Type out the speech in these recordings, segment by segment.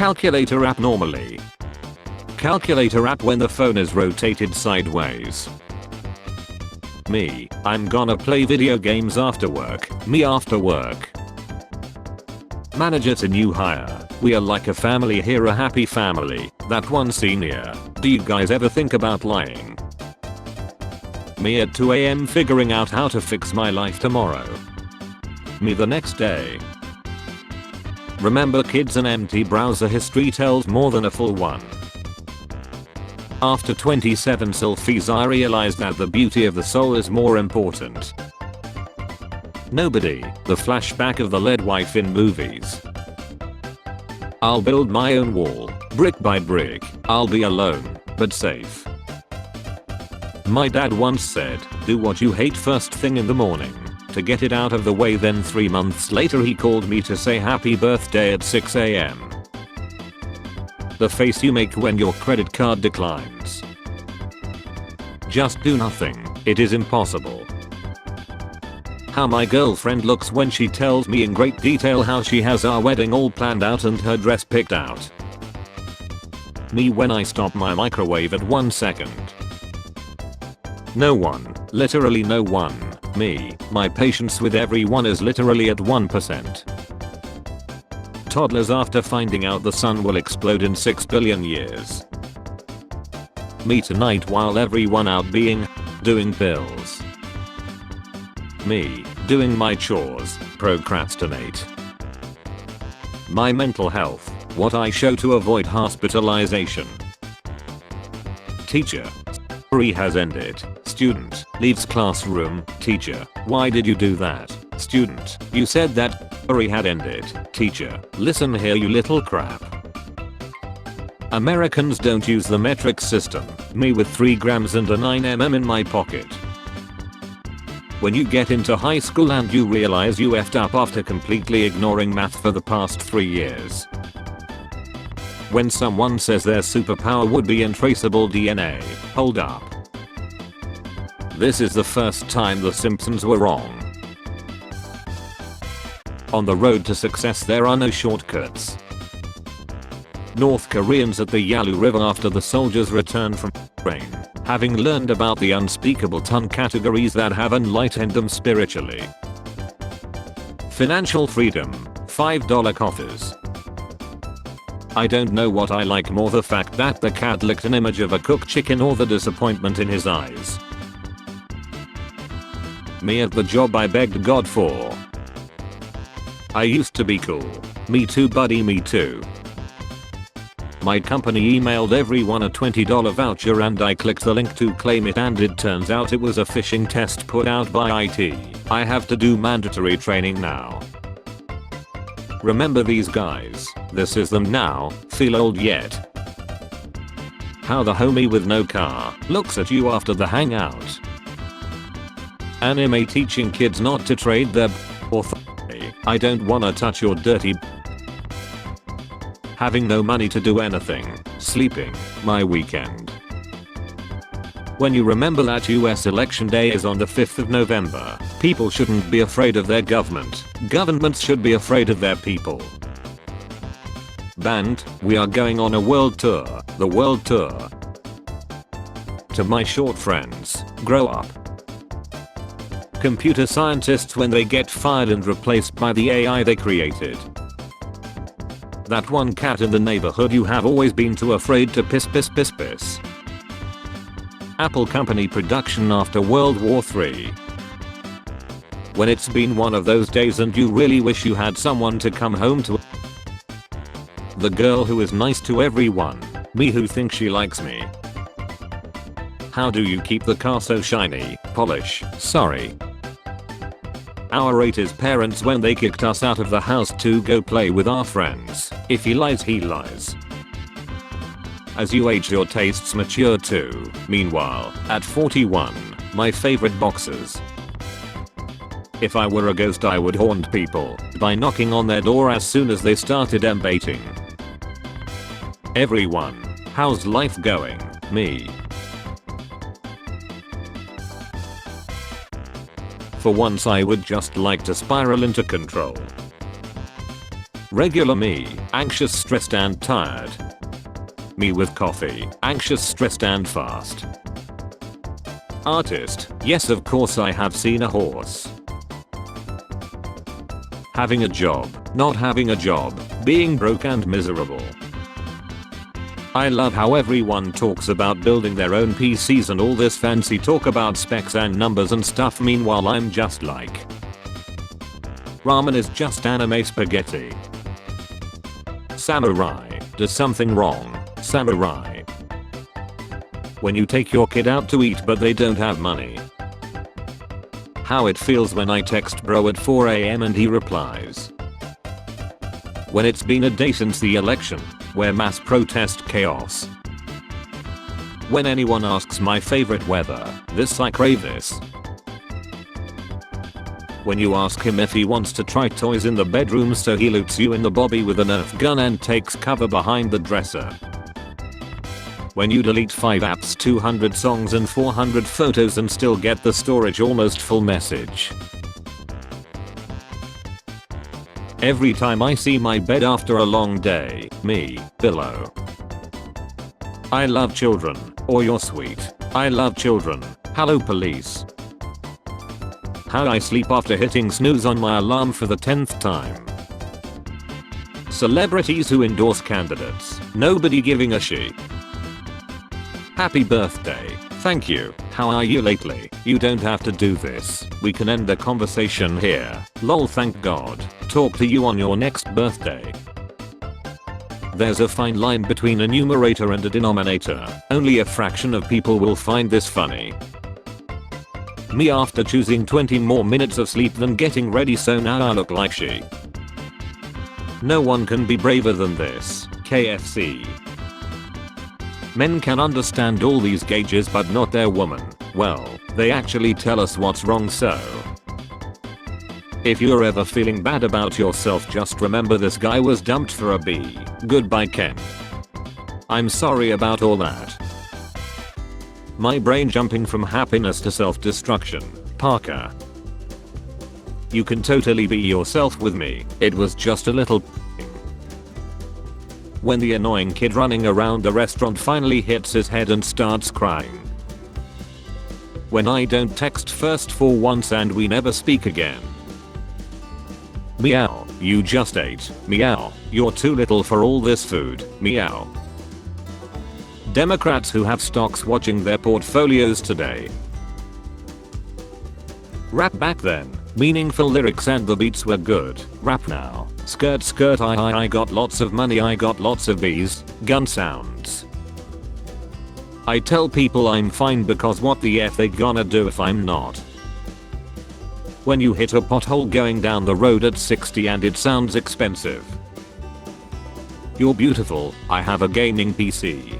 Calculator app normally. Calculator app when the phone is rotated sideways. Me, I'm gonna play video games after work. Me after work. Manager to new hire. We are like a family here, a happy family. That one senior. Do you guys ever think about lying? Me at 2 AM figuring out how to fix my life tomorrow. Me the next day. Remember kids, an empty browser history tells more than a full one. After 27 selfies I realized that the beauty of the soul is more important. Nobody, the flashback of the lead wife in movies. I'll build my own wall, brick by brick. I'll be alone, but safe. My dad once said, do what you hate first thing in the morning, to get it out of the way. Then 3 months later he called me to say happy birthday at 6 AM. The face you make when your credit card declines. Just do nothing, it is impossible. How my girlfriend looks when she tells me in great detail how she has our wedding all planned out and her dress picked out. Me when I stop my microwave at 1 second. No one, literally no one. Me, my patience with everyone is literally at 1%. Toddlers after finding out the sun will explode in 6 billion years. Me tonight while everyone out doing pills. Me, doing my chores, procrastinate. My mental health, what I show to avoid hospitalization. Teacher. Has ended. Student, leaves classroom. Teacher, why did you do that? Student, you said that had ended. Teacher, listen here you little crap. Americans don't use the metric system. Me with 3 grams and a 9mm in my pocket. When you get into high school and you realize you effed up after completely ignoring math for the past 3 years. When someone says their superpower would be untraceable DNA, hold up. This is the first time the Simpsons were wrong. On the road to success there are no shortcuts. North Koreans at the Yalu River after the soldiers returned from rain, having learned about the unspeakable ton categories that have enlightened them spiritually. Financial freedom, $5 coffers. I don't know what I like more, the fact that the cat licked an image of a cooked chicken or the disappointment in his eyes. Me at the job I begged God for. I used to be cool. Me too buddy, me too. My company emailed everyone a $20 voucher and I clicked the link to claim it and it turns out it was a phishing test put out by IT. I have to do mandatory training now. Remember these guys, this is them now, feel old yet. How the homie with no car looks at you after the hangout. Anime teaching kids not to trade their or I don't wanna touch your dirty. Having no money to do anything, sleeping, my weekend. When you remember that US election day is on the 5th of November, people shouldn't be afraid of their government. Governments should be afraid of their people. Band, we are going on a world tour, the world tour. To my short friends, grow up. Computer scientists when they get fired and replaced by the AI they created. That one cat in the neighborhood you have always been too afraid to piss. Apple Company production after World War III. When it's been one of those days and you really wish you had someone to come home to. The girl who is nice to everyone, me who thinks she likes me. How do you keep the car so shiny? Polish, sorry. Our 80s parents when they kicked us out of the house to go play with our friends. If he lies, he lies. As you age your tastes mature too. Meanwhile, at 41, my favorite boxers. If I were a ghost I would haunt people by knocking on their door as soon as they started baiting. Everyone, how's life going? Me. For once I would just like to spiral into control. Regular me, anxious, stressed and tired. Me with coffee, anxious, stressed and fast. Artist, yes of course I have seen a horse. Having a job, not having a job, being broke and miserable. I love how everyone talks about building their own PCs and all this fancy talk about specs and numbers and stuff, meanwhile I'm just like, ramen is just anime spaghetti. Samurai, does something wrong, samurai. When you take your kid out to eat but they don't have money. How it feels when I text bro at 4 AM and he replies. When it's been a day since the election, where mass protest chaos. When anyone asks my favorite weather, this I crave this. When you ask him if he wants to try toys in the bedroom so he loots you in the bobby with a Nerf gun and takes cover behind the dresser. When you delete 5 apps, 200 songs and 400 photos and still get the storage almost full message. Every time I see my bed after a long day, me, pillow. I love children, or you're sweet. I love children. Hello police. How I sleep after hitting snooze on my alarm for the 10th time. Celebrities who endorse candidates. Nobody giving a shit. Happy birthday. Thank you. How are you lately? You don't have to do this. We can end the conversation here. Lol, thank God. Talk to you on your next birthday. There's a fine line between a numerator and a denominator. Only a fraction of people will find this funny. Me after choosing 20 more minutes of sleep than getting ready, so now I look like she. No one can be braver than this. KFC. Men can understand all these gauges but not their woman. Well, they actually tell us what's wrong, so. If you're ever feeling bad about yourself, just remember this guy was dumped for a B. Goodbye Ken. I'm sorry about all that. My brain jumping from happiness to self-destruction. Parker. You can totally be yourself with me. It was just a little when the annoying kid running around the restaurant finally hits his head and starts crying. When I don't text first for once and we never speak again. Meow, you just ate. Meow, you're too little for all this food. Meow. Democrats who have stocks watching their portfolios today. Rap back then, meaningful lyrics and the beats were good. Rap now, skirt skirt I got lots of money, I got lots of bees, gun sounds. I tell people I'm fine because what the F they gonna do if I'm not? When you hit a pothole going down the road at 60 and it sounds expensive. You're beautiful, I have a gaming PC.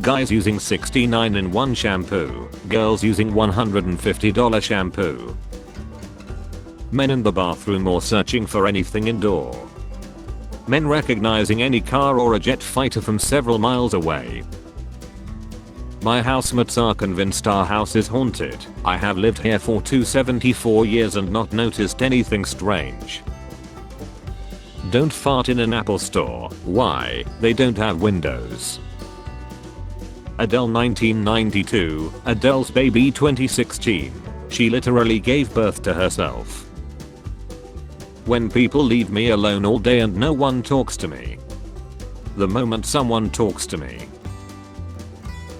Guys using $69-in-1 shampoo, girls using $150 shampoo. Men in the bathroom or searching for anything indoor. Men recognizing any car or a jet fighter from several miles away. My housemates are convinced our house is haunted. I have lived here for 274 years and not noticed anything strange. Don't fart in an Apple store. Why? They don't have windows. Adele 1992, Adele's baby 2016. She literally gave birth to herself. When people leave me alone all day and no one talks to me. The moment someone talks to me.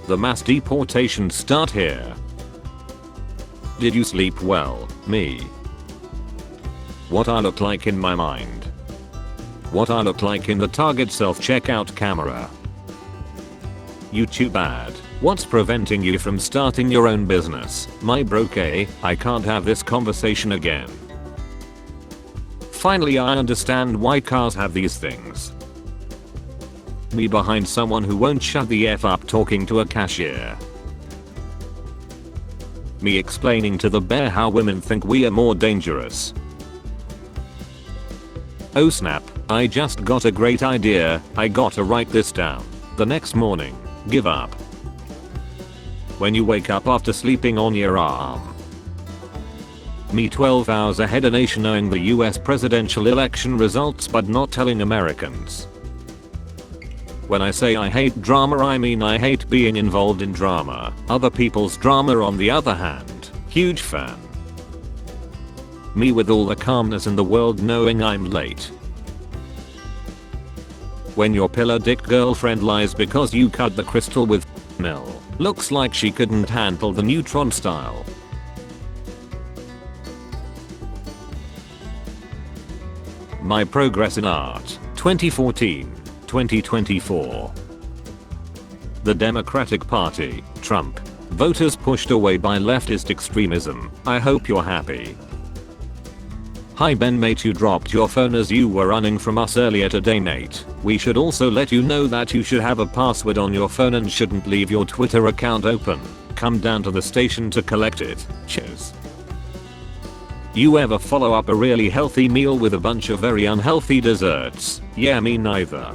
The mass deportations start here. Did you sleep well, me? What I look like in my mind. What I look like in the Target self-checkout camera. You too bad. What's preventing you from starting your own business? My broke I can't have this conversation again. Finally I understand why cars have these things. Me behind someone who won't shut the F up talking to a cashier. Me explaining to the bear how women think we are more dangerous. Oh snap, I just got a great idea, I gotta write this down. The next morning. Give up. When you wake up after sleeping on your arm. Me 12 hours ahead a nation knowing the US presidential election results but not telling Americans. When I say I hate drama, I mean I hate being involved in drama. Other people's drama on the other hand, huge fan. Me with all the calmness in the world knowing I'm late. When your pillow dick girlfriend lies because you cut the crystal with mill. Looks like she couldn't handle the neutron style. My progress in art, 2014-2024. The Democratic Party, Trump. Voters pushed away by leftist extremism. I hope you're happy. Hi Ben mate, you dropped your phone as you were running from us earlier today mate. We should also let you know that you should have a password on your phone and shouldn't leave your Twitter account open. Come down to the station to collect it. Cheers. You ever follow up a really healthy meal with a bunch of very unhealthy desserts? Yeah, me neither.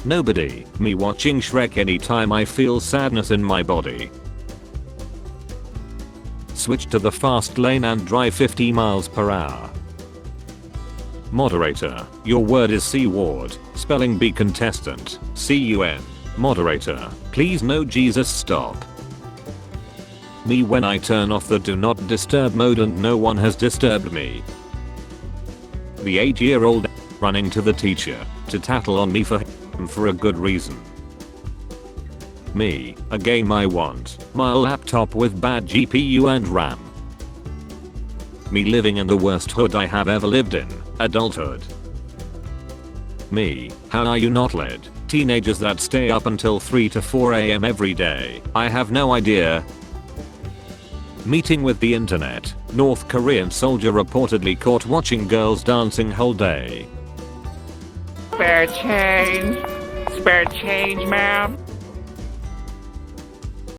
Nobody. Me watching Shrek anytime I feel sadness in my body. Switch to the fast lane and drive 50 miles per hour. Moderator, your word is C-ward, spelling bee contestant, C-U-N. Moderator, please no Jesus stop. Me when I turn off the do not disturb mode and no one has disturbed me. The 8-year-old running to the teacher to tattle on me for a good reason. Me, a game I want, my laptop with bad GPU and RAM. Me living in the worst hood I have ever lived in, adulthood. Me, how are you not led? Teenagers that stay up until 3 to 4 AM every day. I have no idea. Meeting with the internet. North Korean soldier reportedly caught watching girls dancing whole day. Spare change. Spare change, ma'am.